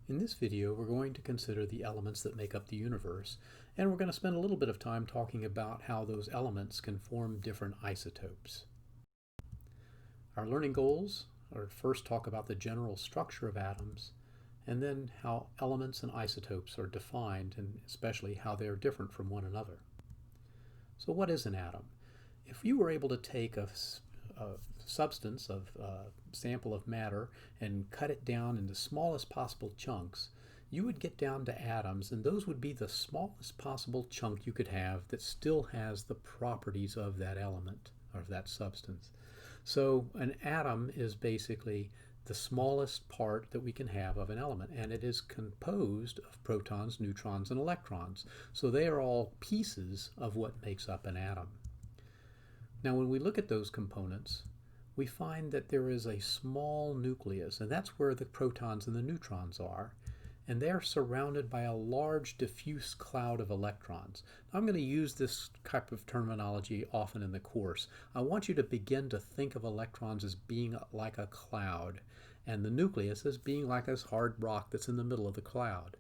In this video, we're going to consider the elements that make up the universe, and we're going to spend a little bit of time talking about how those elements can form different isotopes. Our learning goals are to first talk about the general structure of atoms, and then how elements and isotopes are defined, and especially how they are different from one another. So what is an atom? If you were able to take a substance, a sample of matter, and cut it down into smallest possible chunks, you would get down to atoms, and those would be the smallest possible chunk you could have that still has the properties of that element or of that substance. So an atom is basically the smallest part that we can have of an element, and it is composed of protons, neutrons, and electrons. So they are all pieces of what makes up an atom. Now when we look at those components, we find that there is a small nucleus, and that's where the protons and the neutrons are, and they're surrounded by a large diffuse cloud of electrons. Now, I'm going to use this type of terminology often in the course. I want you to begin to think of electrons as being like a cloud, and the nucleus as being like this hard rock that's in the middle of the cloud.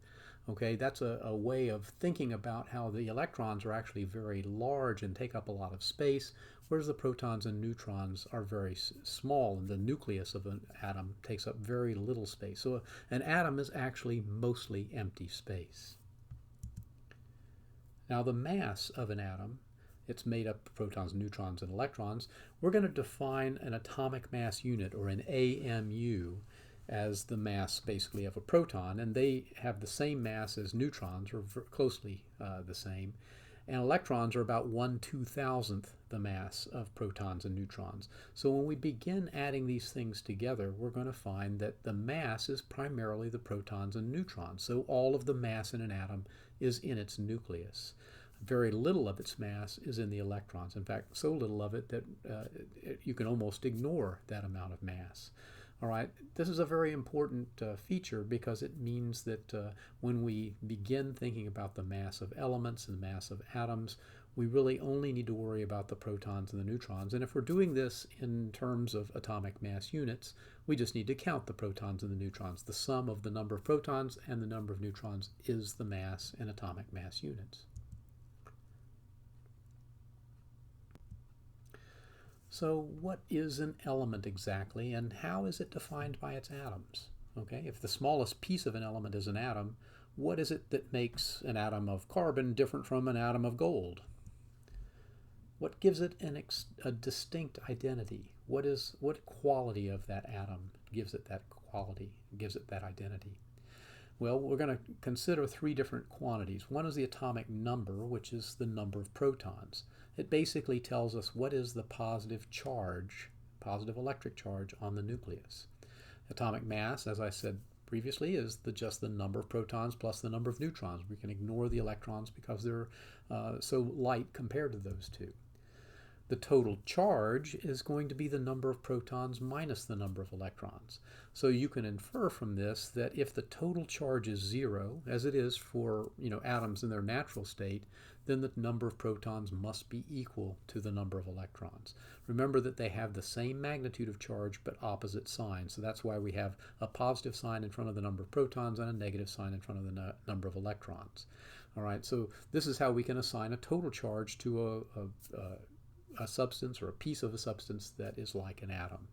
Okay, that's a way of thinking about how the electrons are actually very large and take up a lot of space, whereas the protons and neutrons are very small, and the nucleus of an atom takes up very little space. So an atom is actually mostly empty space. Now the mass of an atom, it's made up of protons, neutrons, and electrons. We're going to define an atomic mass unit, or an AMU, as the mass basically of a proton, and they have the same mass as neutrons, or closely the same, and electrons are about 1/2000th the mass of protons and neutrons. So when we begin adding these things together, we're going to find that the mass is primarily the protons and neutrons. So all of the mass in an atom is in its nucleus. Very little of its mass is in the electrons. In fact, so little of it that you can almost ignore that amount of mass. All right, this is a very important feature because it means that when we begin thinking about the mass of elements and the mass of atoms, we really only need to worry about the protons and the neutrons. And if we're doing this in terms of atomic mass units, we just need to count the protons and the neutrons. The sum of the number of protons and the number of neutrons is the mass in atomic mass units. So what is an element exactly, and how is it defined by its atoms? Okay, if the smallest piece of an element is an atom, what is it that makes an atom of carbon different from an atom of gold? What gives it a distinct identity? What quality of that atom gives it that quality, gives it that identity? Well, we're going to consider three different quantities. One is the atomic number, which is the number of protons. It basically tells us what is the positive charge, positive electric charge on the nucleus. Atomic mass, as I said previously, is just the number of protons plus the number of neutrons. We can ignore the electrons because they're so light compared to those two. The total charge is going to be the number of protons minus the number of electrons. So you can infer from this that if the total charge is zero, as it is for atoms in their natural state, then the number of protons must be equal to the number of electrons. Remember that they have the same magnitude of charge but opposite signs. So that's why we have a positive sign in front of the number of protons and a negative sign in front of the number of electrons. All right, so this is how we can assign a total charge to a substance or a piece of a substance that is like an atom.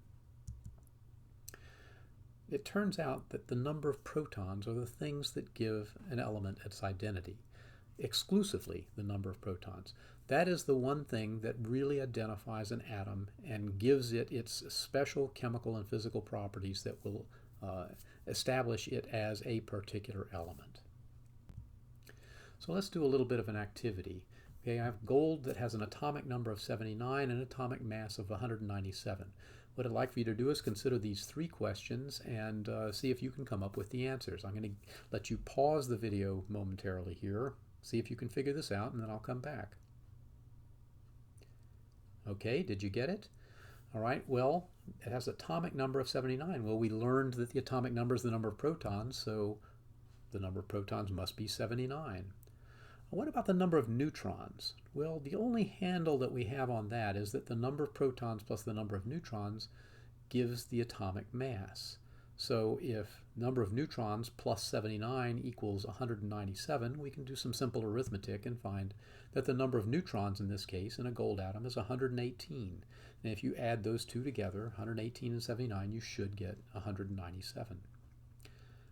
It turns out that the number of protons are the things that give an element its identity, exclusively the number of protons. That is the one thing that really identifies an atom and gives it its special chemical and physical properties that will establish it as a particular element. So let's do a little bit of an activity. Okay, I have gold that has an atomic number of 79 and an atomic mass of 197. What I'd like for you to do is consider these three questions and see if you can come up with the answers. I'm going to let you pause the video momentarily here, see if you can figure this out, and then I'll come back. Okay, did you get it? All right, well, it has an atomic number of 79. Well, we learned that the atomic number is the number of protons, so the number of protons must be 79. What about the number of neutrons? Well, the only handle that we have on that is that the number of protons plus the number of neutrons gives the atomic mass. So if number of neutrons plus 79 equals 197, we can do some simple arithmetic and find that the number of neutrons in this case in a gold atom is 118. And if you add those two together, 118 and 79, you should get 197.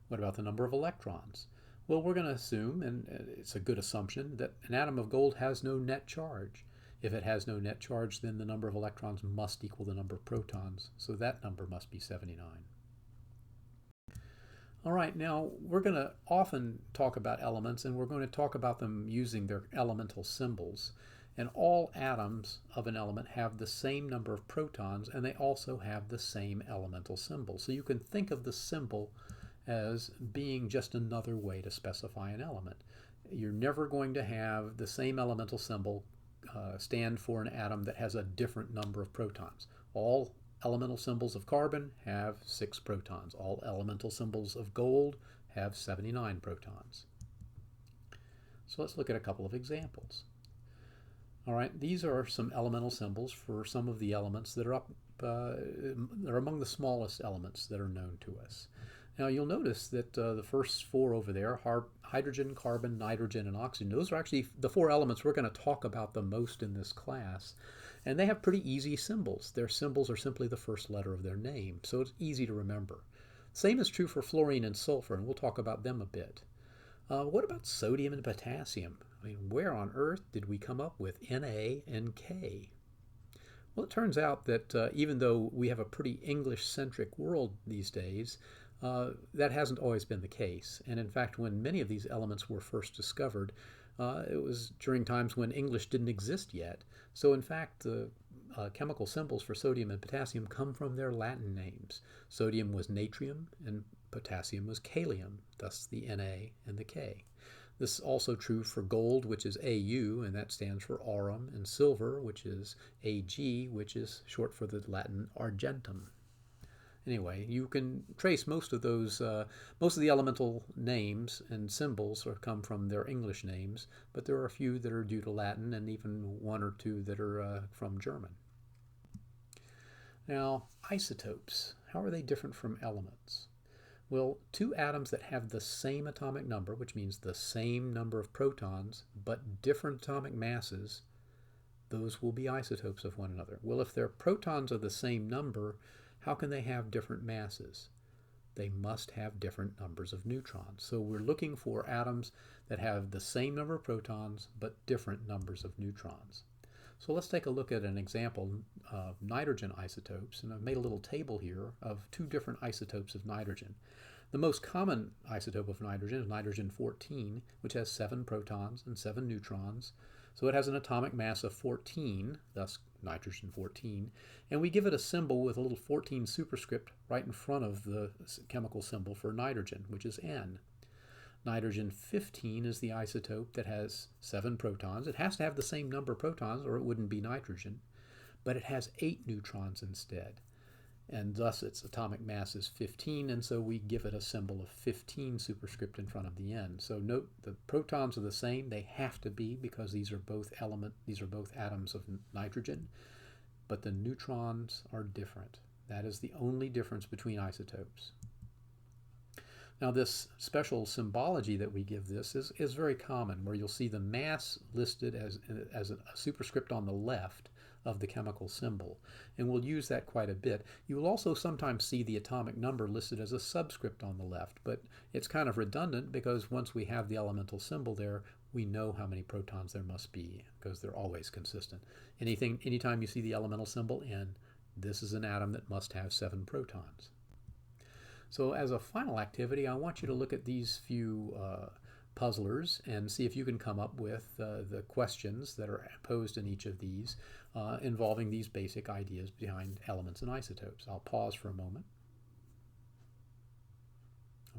What about the number of electrons? Well, we're going to assume, and it's a good assumption, that an atom of gold has no net charge. If it has no net charge, then the number of electrons must equal the number of protons, so that number must be 79. All right, now we're going to often talk about elements, and we're going to talk about them using their elemental symbols. And all atoms of an element have the same number of protons, and they also have the same elemental symbol. So you can think of the symbol as being just another way to specify an element. You're never going to have the same elemental symbol stand for an atom that has a different number of protons. All elemental symbols of carbon have 6 protons. All elemental symbols of gold have 79 protons. So let's look at a couple of examples. All right, these are some elemental symbols for some of the elements that are they're among the smallest elements that are known to us. Now you'll notice that the first 4 over there, hydrogen, carbon, nitrogen, and oxygen, those are actually the 4 elements we're going to talk about the most in this class. And they have pretty easy symbols. Their symbols are simply the first letter of their name, so it's easy to remember. Same is true for fluorine and sulfur, and we'll talk about them a bit. What about sodium and potassium? I mean, where on earth did we come up with Na and K? Well, it turns out that even though we have a pretty English-centric world these days, that hasn't always been the case. And in fact, when many of these elements were first discovered, it was during times when English didn't exist yet. So in fact, the chemical symbols for sodium and potassium come from their Latin names. Sodium was natrium and potassium was kalium, thus the Na and the K. This is also true for gold, which is Au, and that stands for aurum, and silver, which is Ag, which is short for the Latin argentum. Anyway, you can trace most of the elemental names and symbols come from their English names, but there are a few that are due to Latin and even 1 or 2 that are from German. Now, isotopes, how are they different from elements? Well, 2 atoms that have the same atomic number, which means the same number of protons, but different atomic masses, those will be isotopes of one another. Well, if their protons are the same number, how can they have different masses? They must have different numbers of neutrons. So we're looking for atoms that have the same number of protons but different numbers of neutrons. So let's take a look at an example of nitrogen isotopes. And I've made a little table here of 2 different isotopes of nitrogen. The most common isotope of nitrogen is nitrogen 14, which has 7 protons and 7 neutrons. So it has an atomic mass of 14, thus nitrogen 14, and we give it a symbol with a little 14 superscript right in front of the chemical symbol for nitrogen, which is N. Nitrogen 15 is the isotope that has 7 protons. It has to have the same number of protons or it wouldn't be nitrogen, but it has 8 neutrons instead. And thus its atomic mass is 15, and so we give it a symbol of 15 superscript in front of the N. So note the protons are the same. They have to be because these are both atoms of nitrogen, but the neutrons are different. That is the only difference between isotopes. Now this special symbology that we give this is very common, where you'll see the mass listed as a superscript on the left of the chemical symbol, and we'll use that quite a bit. You will also sometimes see the atomic number listed as a subscript on the left, but it's kind of redundant because once we have the elemental symbol there, we know how many protons there must be because they're always consistent. Anytime you see the elemental symbol N, this is an atom that must have 7 protons. So as a final activity, I want you to look at these few puzzlers and see if you can come up with the questions that are posed in each of these involving these basic ideas behind elements and isotopes. I'll pause for a moment.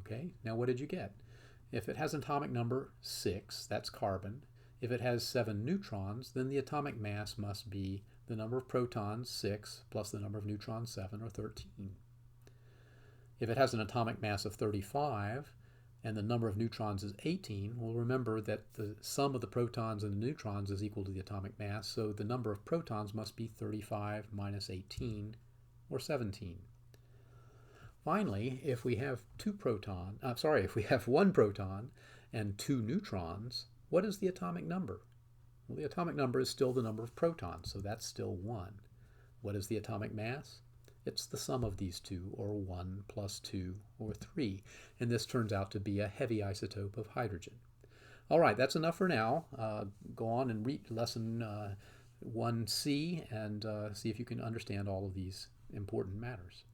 Okay, now what did you get? If it has an atomic number 6, that's carbon. If it has 7 neutrons, then the atomic mass must be the number of protons, 6, plus the number of neutrons, 7, or 13. If it has an atomic mass of 35 and the number of neutrons is 18, well, remember that the sum of the protons and the neutrons is equal to the atomic mass, so the number of protons must be 35 minus 18, or 17. Finally, if we have if we have one proton and two neutrons, what is the atomic number? Well, the atomic number is still the number of protons, so that's still 1. What is the atomic mass? It's the sum of these two, or 1 plus 2, or 3, and this turns out to be a heavy isotope of hydrogen. All right, that's enough for now. Go on and read lesson 1C and see if you can understand all of these important matters.